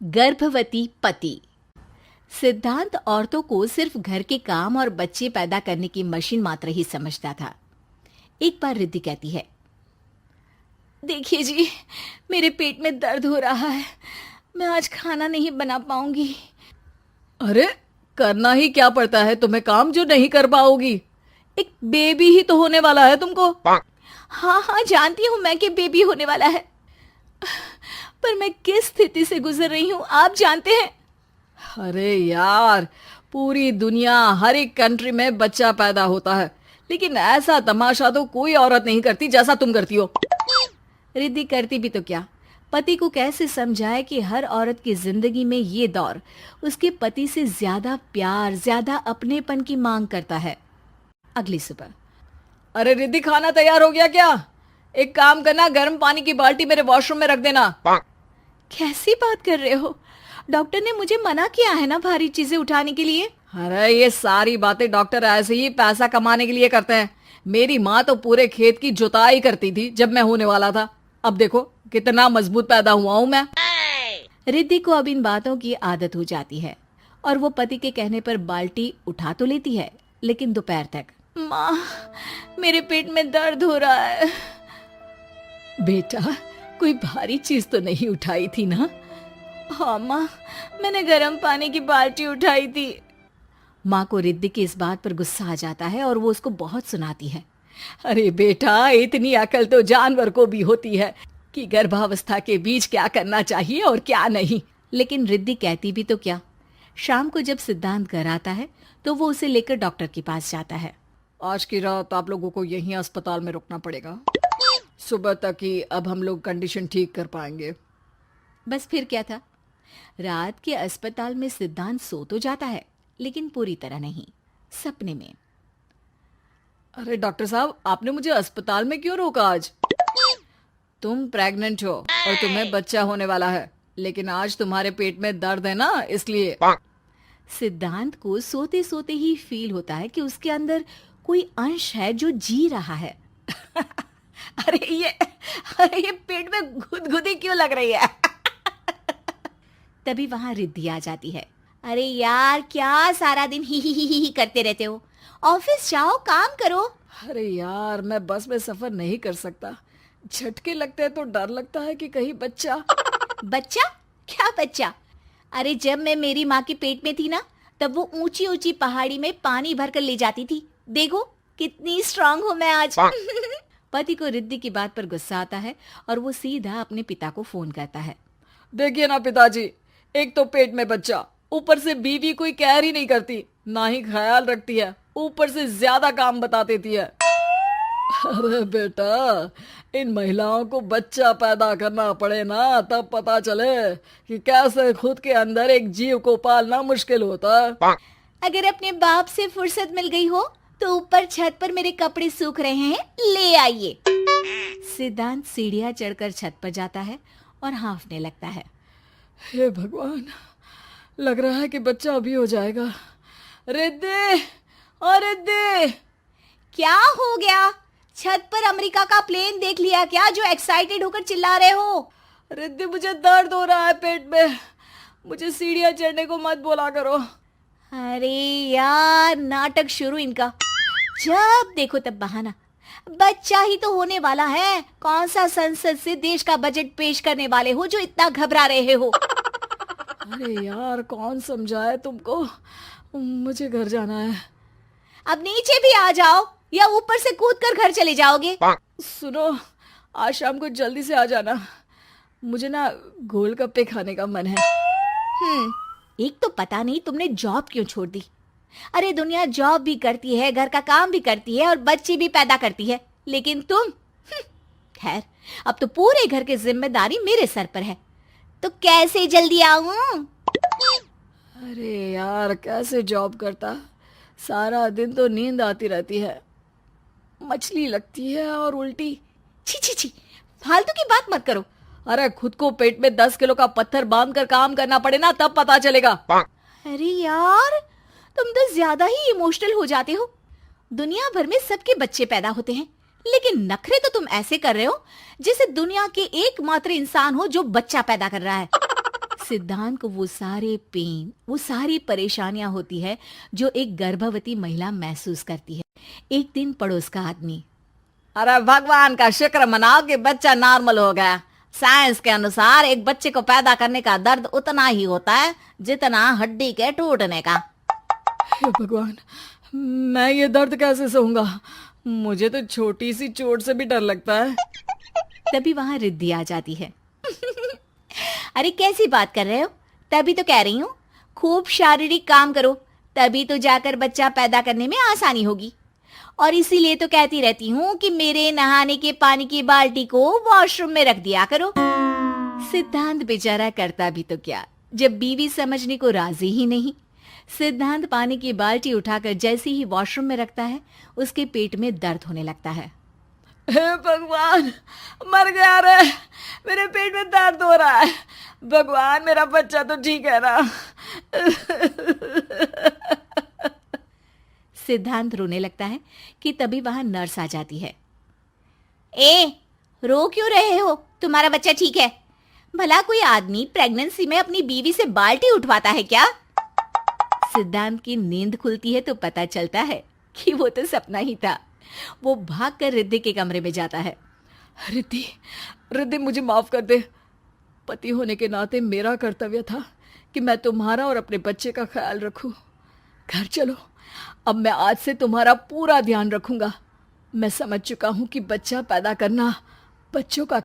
गर्भवती पति। सिद्धांत औरतों को सिर्फ घर के काम और बच्चे पैदा करने की मशीन मात्र ही समझता था। एक बार रिद्धि कहती है, देखिए जी, मेरे पेट में दर्द हो रहा है, मैं आज खाना नहीं बना पाऊंगी। अरे करना ही क्या पड़ता है तुम्हें काम जो नहीं कर पाओगी? एक बेबी ही तो होने वाला है तुमको। हाँ हाँ, जानती हूँ मैं कि बेबी होने वाला है, पर मैं किस स्थिति से गुजर रही हूँ आप जानते हैं। अरे यार, पूरी दुनिया हर एक कंट्री में बच्चा पैदा होता है, लेकिन ऐसा तमाशा तो कोई औरत नहीं करती जैसा तुम करती हो। रिद्धि करती भी तो क्या, पति को कैसे समझाए कि हर औरत की जिंदगी में ये दौर उसके पति से ज्यादा प्यार, ज्यादा अपनेपन की मांग करता है। अगली सुबह, अरे रिद्धि, खाना तैयार हो गया क्या? एक काम करना, गर्म पानी की बाल्टी मेरे वॉशरूम में रख देना। कैसी बात कर रहे हो? डॉक्टर ने मुझे मना किया है ना भारी चीजें उठाने के लिए। अरे ये सारी बातें डॉक्टर ऐसे ही पैसा कमाने के लिए करते हैं। मेरी माँ तो पूरे खेत की जुताई करती थी जब मैं होने वाला था। अब देखो कितना मजबूत पैदा हुआ हूँ मैं। रिद्धि को अब इन बातों की आदत हो जाती है और वो पति के कहने पर बाल्टी उठा तो लेती है, लेकिन दोपहर तक, माँ मेरे पेट में दर्द हो रहा है। बेटा, कोई भारी चीज तो नहीं उठाई थी ना? हाँ माँ, मैंने गर्म पानी की बाल्टी उठाई थी। माँ को रिद्धि की इस बात पर गुस्सा आ जाता है और वो उसको बहुत सुनाती है। अरे बेटा, इतनी अकल तो जानवर को भी होती है कि गर्भावस्था के बीच क्या करना चाहिए और क्या नहीं। लेकिन रिद्धि कहती भी तो क्या। शाम को जब सिद्धांत घर आता है तो वो उसे लेकर डॉक्टर के पास जाता है। आज की रात आप लोगों को यहीं अस्पताल में रुकना पड़ेगा, सुबह तक ही अब हम लोग कंडीशन ठीक कर पाएंगे। बस फिर क्या था, रात के अस्पताल में सिद्धांत सो तो जाता है, लेकिन पूरी तरह नहीं, सपने में। अरे डॉक्टर साहब, आपने मुझे अस्पताल में क्यों रोका आज? तुम प्रेग्नेंट हो और तुम्हें बच्चा होने वाला है, लेकिन आज तुम्हारे पेट में दर्द है ना, इसलिए। सिद्धांत को सोते सोते ही फील होता है कि उसके अंदर कोई अंश है जो जी रहा है। अरे ये पेट में गुदगुदी क्यों लग रही है? तभी वहां रिद्धि आ जाती है। अरे यार, क्या सारा दिन ही करते रहते हो, ऑफिस जाओ, काम करो। अरे यार, मैं बस में सफर नहीं कर सकता, झटके लगते हैं तो डर लगता है कि कहीं बच्चा। बच्चा? क्या बच्चा? अरे जब मैं मेरी माँ के पेट में थी ना, तब वो ऊंची ऊंची पहाड़ी में पानी भर कर ले जाती थी। देखो कितनी स्ट्रांग हूँ मैं आज। पति को रिद्धि की बात पर गुस्सा आता है और वो सीधा अपने पिता को फोन करता है। देखिए ना पिताजी, एक तो पेट में बच्चा, ऊपर से बीवी कोई केयर ही नहीं करती, ना ही ख्याल रखती है, ऊपर से ज्यादा काम बता देती है। अरे बेटा, इन महिलाओं को बच्चा पैदा करना पड़े ना, तब पता चले कि कैसे खुद के अंदर एक जीव को पालना मुश्किल होता है। अगर अपने बाप से फुर्सत मिल गई हो तो ऊपर छत पर मेरे कपड़े सूख रहे हैं, ले आइए। सिद्धांत सीढ़ियां चढ़कर छत पर जाता है और हाँफने लगता है। हे भगवान, लग रहा है कि बच्चा अभी हो जाएगा। रिद्धि, और रिद्धि। क्या हो गया? छत पर अमेरिका का प्लेन देख लिया क्या जो एक्साइटेड होकर चिल्ला रहे हो? रिद्धि, मुझे दर्द हो रहा है पेट में, मुझे सीढ़ियां चढ़ने को मत बोला करो। अरे यार, नाटक शुरू इनका, जब देखो तब बहाना। बच्चा ही तो होने वाला है, कौन सा संसद से देश का बजट पेश करने वाले हो जो इतना घबरा रहे हो? अरे यार, कौन समझाए तुमको, मुझे घर जाना है। अब नीचे भी आ जाओ या ऊपर से कूदकर घर चले जाओगे? सुनो, आज शाम को जल्दी से आ जाना, मुझे ना गोलगप्पे खाने का मन है। एक तो पता नहीं तुमने जॉब क्यों छोड़ दी। अरे दुनिया जॉब भी करती है, घर का काम भी करती है और बच्चे भी पैदा करती है, लेकिन तुम, खैर, अब तो पूरे घर की जिम्मेदारी मेरे सर पर है, तो कैसे जल्दी आऊं? अरे यार, कैसे जॉब करता, सारा दिन तो नींद आती रहती है, मछली लगती है और उल्टी। छी छी छी, फालतू की बात मत करो। अरे खुद को पेट में 10 किलो का पत्थर बांध कर काम करना पड़े ना, तब पता चलेगा। अरे यार, तुम तो ज्यादा ही इमोशनल हो जाते हो। दुनिया भर में सबके बच्चे पैदा होते हैं, लेकिन नखरे तो तुम ऐसे कर रहे हो जैसे दुनिया के एकमात्र इंसान हो जो बच्चा पैदा कर रहा है। सिद्धांत को वो सारे पेन, वो सारी परेशानियां होती है जो एक गर्भवती महिला महसूस करती है। एक दिन पड़ोस का आदमी, अरे भगवान का शुक्र मनाओ कि बच्चा नॉर्मल हो गया। साइंस के अनुसार एक बच्चे को पैदा करने का दर्द उतना ही होता है जितना हड्डी के टूटने का। हे भगवान, मैं ये दर्द कैसे सहूंगा? मुझे तो छोटी सी चोट से भी डर लगता है। तभी वहां रिद्धि आ जाती है। अरे कैसी बात कर रहे हो? तभी तो कह रही हूँ, खूब शारीरिक काम करो, तभी तो जाकर बच्चा पैदा करने में आसानी होगी। और इसीलिए तो कहती रहती हूँ कि मेरे नहाने के पानी की बाल्टी को वॉशरूम में रख दिया करो। सिद्धांत बेचारा करता भी तो क्या, जब बीवी समझने को राजी ही नहीं। सिद्धांत पानी की बाल्टी उठाकर जैसे ही वॉशरूम में रखता है, उसके पेट में दर्द होने लगता है। हे भगवान, मर गया रे, मेरे पेट में दर्द हो रहा है। भगवान, मेरा बच्चा तो ठीक है ना? सिद्धांत रोने लगता है कि तभी वहां नर्स आ जाती है। ए, रो क्यों रहे हो? तुम्हारा बच्चा ठीक है? भला कोई आदमी प्रेगनेंसी में अपनी बीवी से बाल्टी उठवाता है क्या? सिद्धांत की नींद खुलती है तो पता चलता है कि वो तो सपना ही था। वो भागकर रिद्धि के कमरे में जाता है। रिद्धि, रिद्धि मुझे माफ कर दे। पति होने के नाते मेरा कर्तव्य था कि मैं तुम्हारा और अपने बच्चे का ख्याल रखूं। घर चलो, अब मैं आज से तुम्हारा पूरा ध्यान रखूंगा। मैं समझ चुका हूं कि बच्चा पैदा करना बच्चों का